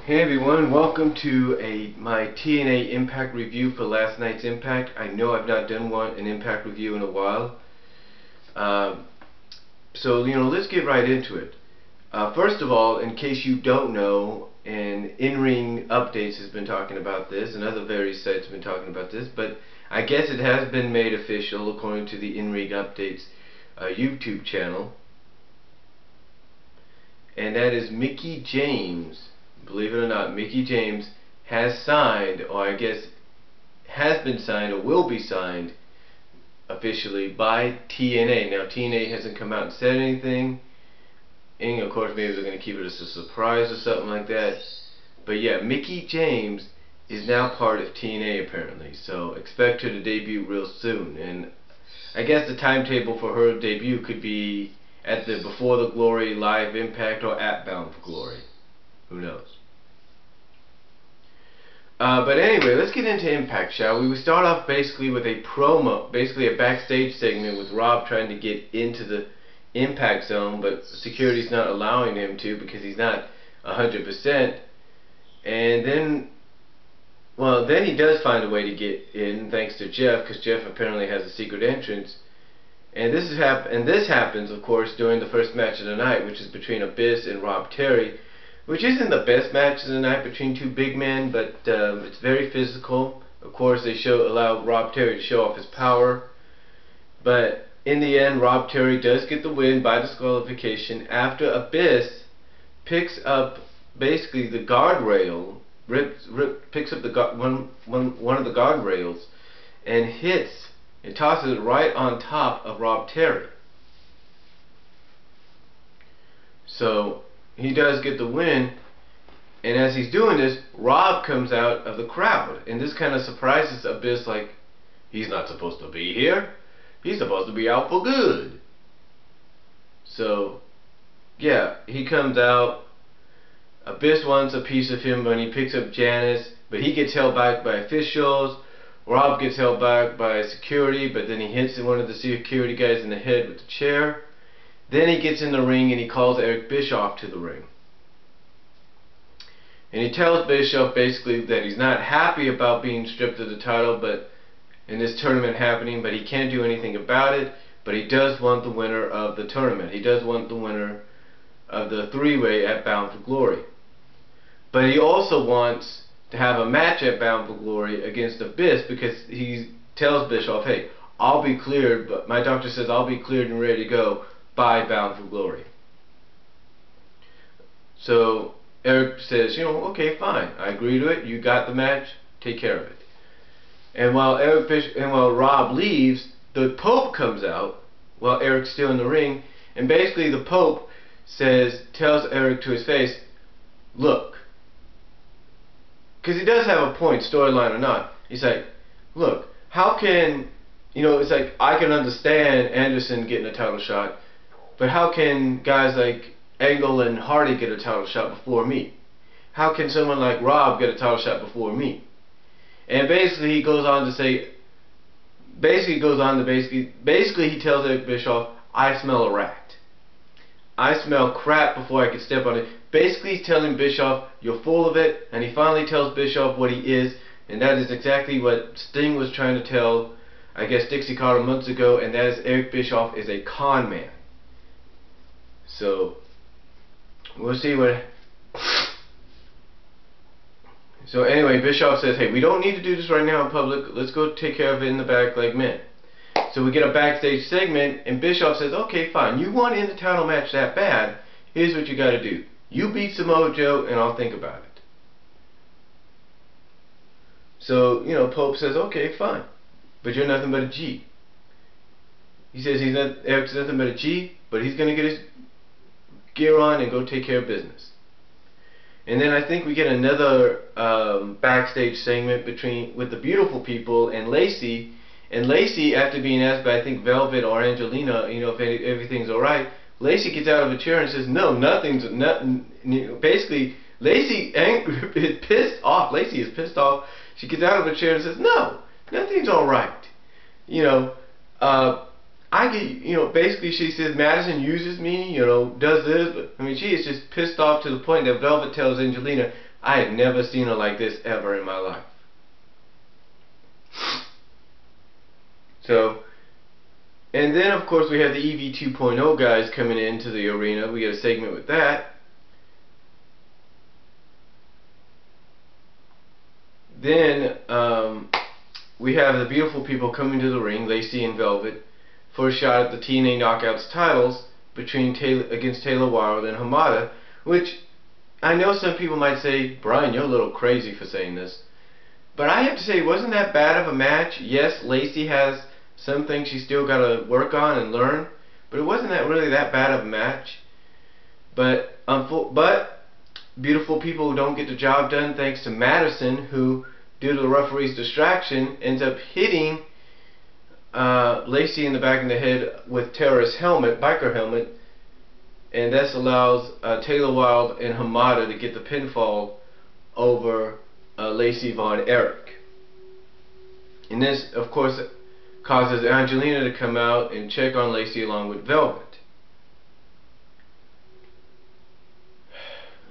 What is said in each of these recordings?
Hey everyone, welcome to my TNA Impact review for last night's Impact. I know I've not done an Impact review in a while. Let's get right into it. First of all, in case you don't know, and In-Ring Updates has been talking about this, and other various sites have been talking about this, but I guess it has been made official according to the In-Ring Updates YouTube channel. And that is Mickie James. Believe it or not, Mickie James has signed, or I guess has been signed, or will be signed officially by TNA. Now TNA hasn't come out and said anything, and of course maybe they're going to keep it as a surprise or something like that. But yeah, Mickie James is now part of TNA apparently, so expect her to debut real soon. And I guess the timetable for her debut could be at the Before the Glory Live Impact or at Bound for Glory. Who knows? But anyway, let's get into Impact, shall we? We start off basically with a promo, basically a backstage segment with Rob trying to get into the Impact Zone, but security's not allowing him to because he's not 100%. And then he does find a way to get in thanks to Jeff, because Jeff apparently has a secret entrance. And this happens, of course, during the first match of the night, which is between Abyss and Rob Terry, which isn't the best match of the night between two big men, but it's very physical. Of course, they allow Rob Terry to show off his power, but in the end, Rob Terry does get the win by disqualification after Abyss picks up basically the guardrail, picks up one of the guardrails and hits and tosses it right on top of Rob Terry. So he does get the win, and as he's doing this, Rob comes out of the crowd, and this kind of surprises Abyss, like, he's not supposed to be here, he's supposed to be out for good. So yeah, he comes out. Abyss wants a piece of him when he picks up Janice, but he gets held back by officials. Rob gets held back by security, but then he hits one of the security guys in the head with the chair. Then he gets in the ring and he calls Eric Bischoff to the ring. And he tells Bischoff basically that he's not happy about being stripped of the title in this tournament happening, but he can't do anything about it. But he does want the winner of the tournament. He does want the winner of the three-way at Bound for Glory. But he also wants to have a match at Bound for Glory against Abyss, because he tells Bischoff, hey, I'll be cleared, but my doctor says I'll be cleared and ready to go by Bound for Glory. So Eric says, okay, fine, I agree to it, you got the match, take care of it. And while Rob leaves, the Pope comes out while Eric's still in the ring, and basically the Pope tells Eric to his face, look, because he does have a point, storyline or not. He's like, look, how can, it's like, I can understand Anderson getting a title shot, but how can guys like Angle and Hardy get a title shot before me? How can someone like Rob get a title shot before me? And basically he goes on to say, he tells Eric Bischoff, I smell a rat. I smell crap before I can step on it. Basically he's telling Bischoff, you're full of it, and he finally tells Bischoff what he is, and that is exactly what Sting was trying to tell, I guess, Dixie Carter months ago, and that is Eric Bischoff is a con man. So we'll see what. So anyway, Bischoff says, hey, we don't need to do this right now in public, let's go take care of it in the back like men. So we get a backstage segment, and Bischoff says, okay, fine, you want in the title match that bad, here's what you gotta do. You beat Samoa Joe, and I'll think about it. So, Pope says, okay, fine, but you're nothing but a G. He says Eric's nothing but a G, but he's gonna get his gear on and go take care of business. And then I think we get another backstage segment with the beautiful people and Lacey. And Lacey, after being asked by I think Velvet or Angelina, if everything's alright, Lacey gets out of a chair and says, no, nothing. Basically, Lacey is pissed off. Lacey is pissed off. She gets out of a chair and says, no, nothing's alright. Basically she says Madison uses me, does this, but I mean, she is just pissed off to the point that Velvet tells Angelina, I had never seen her like this ever in my life. So, and then of course we have the EV 2.0 guys coming into the arena. We get a segment with that. Then we have the beautiful people coming to the ring, Lacey and Velvet, for a shot at the TNA Knockouts titles against Taylor Wilde and Hamada, which I know some people might say, Brian, you're a little crazy for saying this. But I have to say, wasn't that bad of a match? Yes, Lacey has some things she's still got to work on and learn, but it wasn't really that bad of a match. But beautiful people don't get the job done thanks to Madison, who, due to the referee's distraction, ends up hitting Lacey in the back of the head with Tara's helmet, biker helmet, and this allows Taylor Wilde and Hamada to get the pinfall over Lacey Von Erich. And this, of course, causes Angelina to come out and check on Lacey along with Velvet.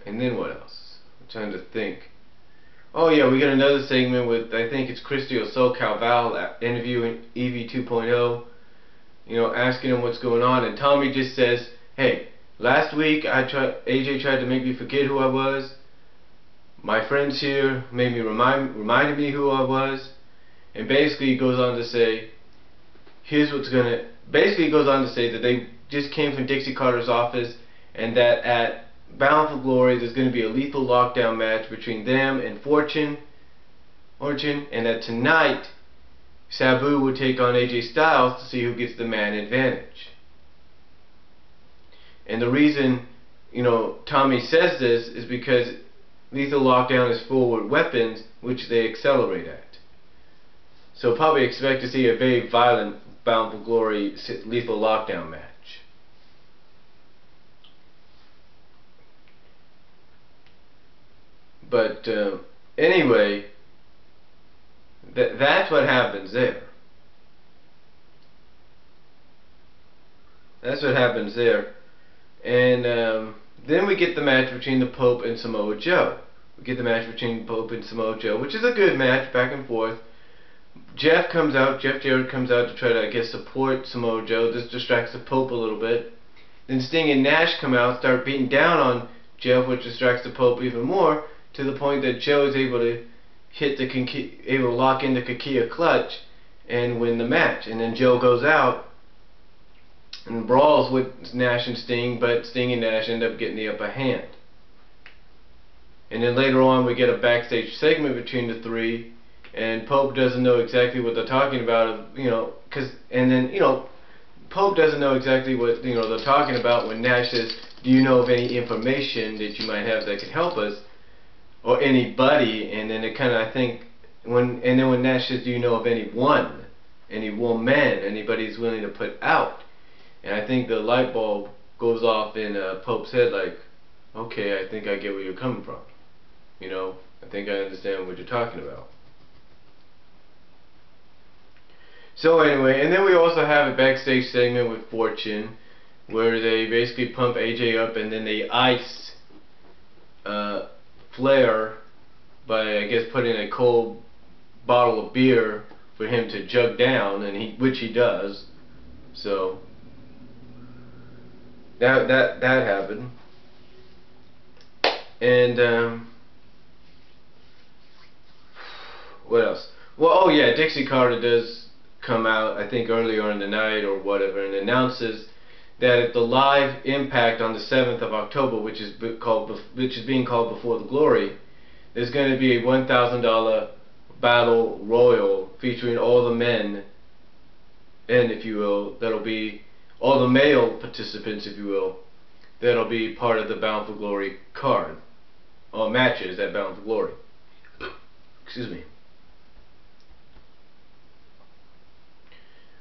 And then what else? I'm trying to think. Oh yeah, we got another segment with, I think it's Christy or SoCal Val interviewing EV 2.0, you know, asking him what's going on, and Tommy just says, hey, last week AJ tried to make me forget who I was. My friends here made me reminded me who I was, and basically he goes on to say, basically he goes on to say that they just came from Dixie Carter's office, and that at Bound for Glory there's going to be a lethal lockdown match between them and Fortune, and that tonight Sabu will take on AJ Styles to see who gets the man advantage. And the reason, you know, Tommy says this is because lethal lockdown is forward weapons, which they accelerate at. So probably expect to see a very violent Bound for Glory lethal lockdown match. But anyway, that's what happens there. That's what happens there. And then we get the match between the Pope and Samoa Joe. We get the match between Pope and Samoa Joe, which is a good match, back and forth. Jeff Jarrett comes out to try to, I guess, support Samoa Joe. This distracts the Pope a little bit. Then Sting and Nash come out, start beating down on Jeff, which distracts the Pope even more, to the point that Joe is able to lock in the Kakia clutch and win the match. And then Joe goes out and brawls with Nash and Sting, but Sting and Nash end up getting the upper hand. And then later on we get a backstage segment between the three, and Pope doesn't know exactly what they're talking about, you know, Pope doesn't know exactly what, you know, they're talking about when Nash says, do you know of any information that you might have that could help us, or anybody? And then it kind of, I think, when Nash says, do you know of any woman, anybody who's willing to put out? And I think the light bulb goes off in Pope's head, like, okay, I think I get where you're coming from. You know, I think I understand what you're talking about. So anyway, and then we also have a backstage segment with Fortune, where they basically pump AJ up and then they ice Flair by, I guess, putting a cold bottle of beer for him to jug down, and which he does. So that happened. And what else? Well, oh yeah, Dixie Carter does come out, I think earlier in the night or whatever, and announces that at the live impact on the 7th of October, which is being called Before the Glory, there's going to be a $1,000 battle royal featuring all the men, and if you will, that'll be all the male participants, if you will, that'll be part of the Bound for Glory card, or matches at Bound for Glory. Excuse me.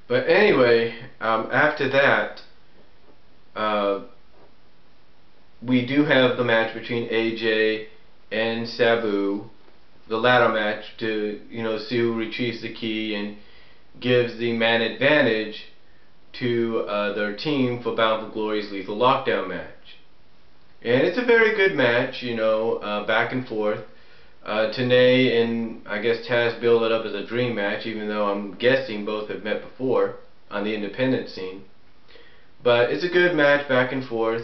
But anyway, after that, we do have the match between AJ and Sabu, the ladder match, to, you know, see who retrieves the key and gives the man advantage to their team for Bound for Glory's Lethal Lockdown match. And it's a very good match, back and forth. TNA and I guess Taz build it up as a dream match, even though I'm guessing both have met before on the independent scene. But it's a good match back and forth.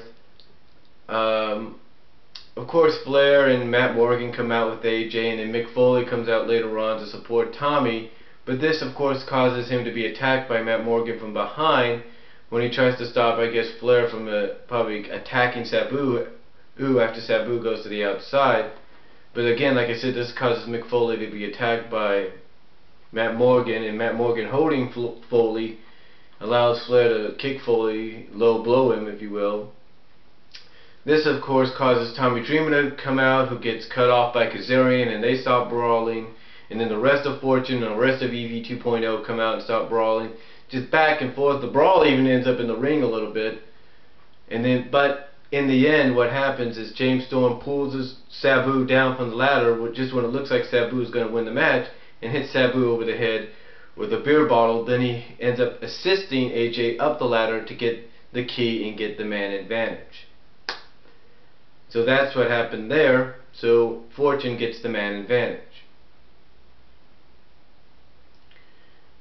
Of course, Flair and Matt Morgan come out with AJ, and then Mick Foley comes out later on to support Tommy. But this, of course, causes him to be attacked by Matt Morgan from behind when he tries to stop, I guess, Flair from probably attacking Sabu after Sabu goes to the outside. But again, like I said, this causes Mick Foley to be attacked by Matt Morgan, and Matt Morgan holding Foley allows Flair to kick Foley, low blow him, if you will. This, of course, causes Tommy Dreamer to come out, who gets cut off by Kazarian, and they stop brawling. And then the rest of Fortune and the rest of EV 2.0 come out and stop brawling. Just back and forth. The brawl even ends up in the ring a little bit. But in the end, what happens is James Storm pulls Sabu down from the ladder, just when it looks like Sabu is going to win the match, and hits Sabu over the head with a beer bottle. Then he ends up assisting AJ up the ladder to get the key and get the man advantage. So that's what happened there. So Fortune gets the man advantage.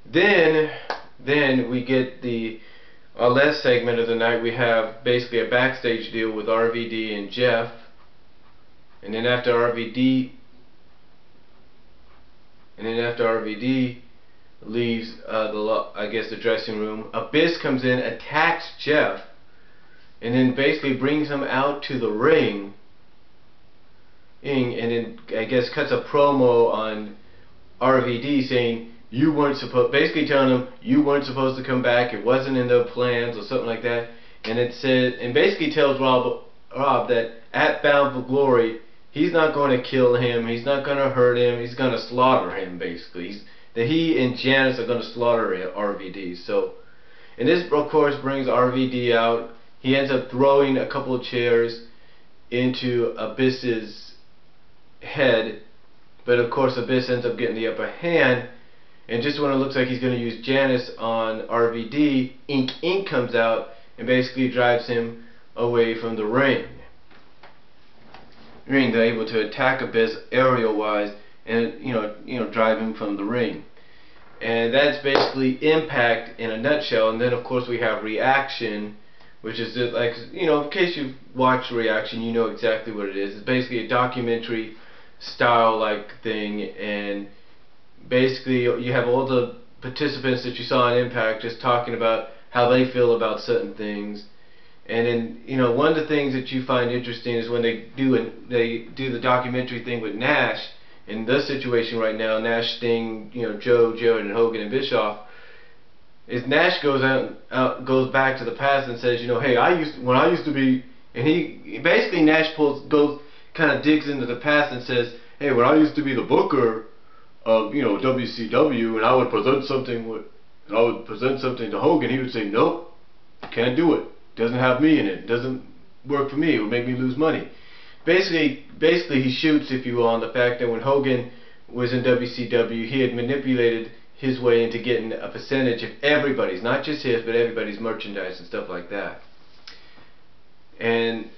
Then we get our last segment of the night. We have basically a backstage deal with RVD and Jeff. And then after RVD leaves the dressing room, Abyss comes in, attacks Jeff, and then basically brings him out to the ring, and then I guess cuts a promo on RVD saying basically telling him you weren't supposed to come back, it wasn't in their plans or something like that. And basically tells Rob that at Bound for Glory, he's not going to kill him, he's not going to hurt him, he's going to slaughter him, basically. That he and Janice are going to slaughter RVD. So, and this, of course, brings RVD out. He ends up throwing a couple of chairs into Abyss's head, but of course Abyss ends up getting the upper hand, and just when it looks like he's going to use Janice on RVD, Inc. comes out and basically drives him away from the ring. They're able to attack Abyss aerial-wise and drive him from the ring. And that's basically Impact in a nutshell. And then of course we have Reaction, which is just like, in case you've watched Reaction, you know exactly what it is. It's basically a documentary style like thing, and basically you have all the participants that you saw in Impact just talking about how they feel about certain things. And then, one of the things that you find interesting is when they do the documentary thing with Nash. In this situation right now, Nash, Sting, Joe, and Hogan and Bischoff, is Nash goes back to the past and says, hey, when I used to be, and he basically Nash kind of digs into the past and says, hey, when I used to be the booker of WCW, and I would present something to Hogan, he would say, nope, can't do it. Doesn't have me in it. Doesn't work for me. It would make me lose money. Basically he shoots, if you will, on the fact that when Hogan was in WCW, he had manipulated his way into getting a percentage of everybody's, not just his, but everybody's merchandise and stuff like that. And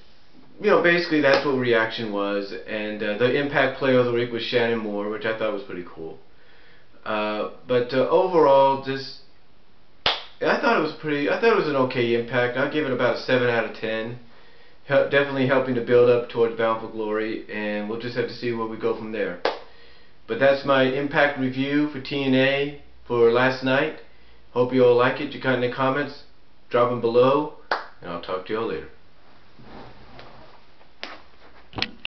basically that's what Reaction was. And the Impact Player of the Week was Shannon Moore, which I thought was pretty cool. But overall, I thought it was an okay Impact. I'd give it about a 7 out of 10. Definitely helping to build up towards Bound for Glory, and we'll just have to see where we go from there. But that's my Impact review for TNA for last night. Hope you all like it. You got any comments? Drop them below, and I'll talk to you all later.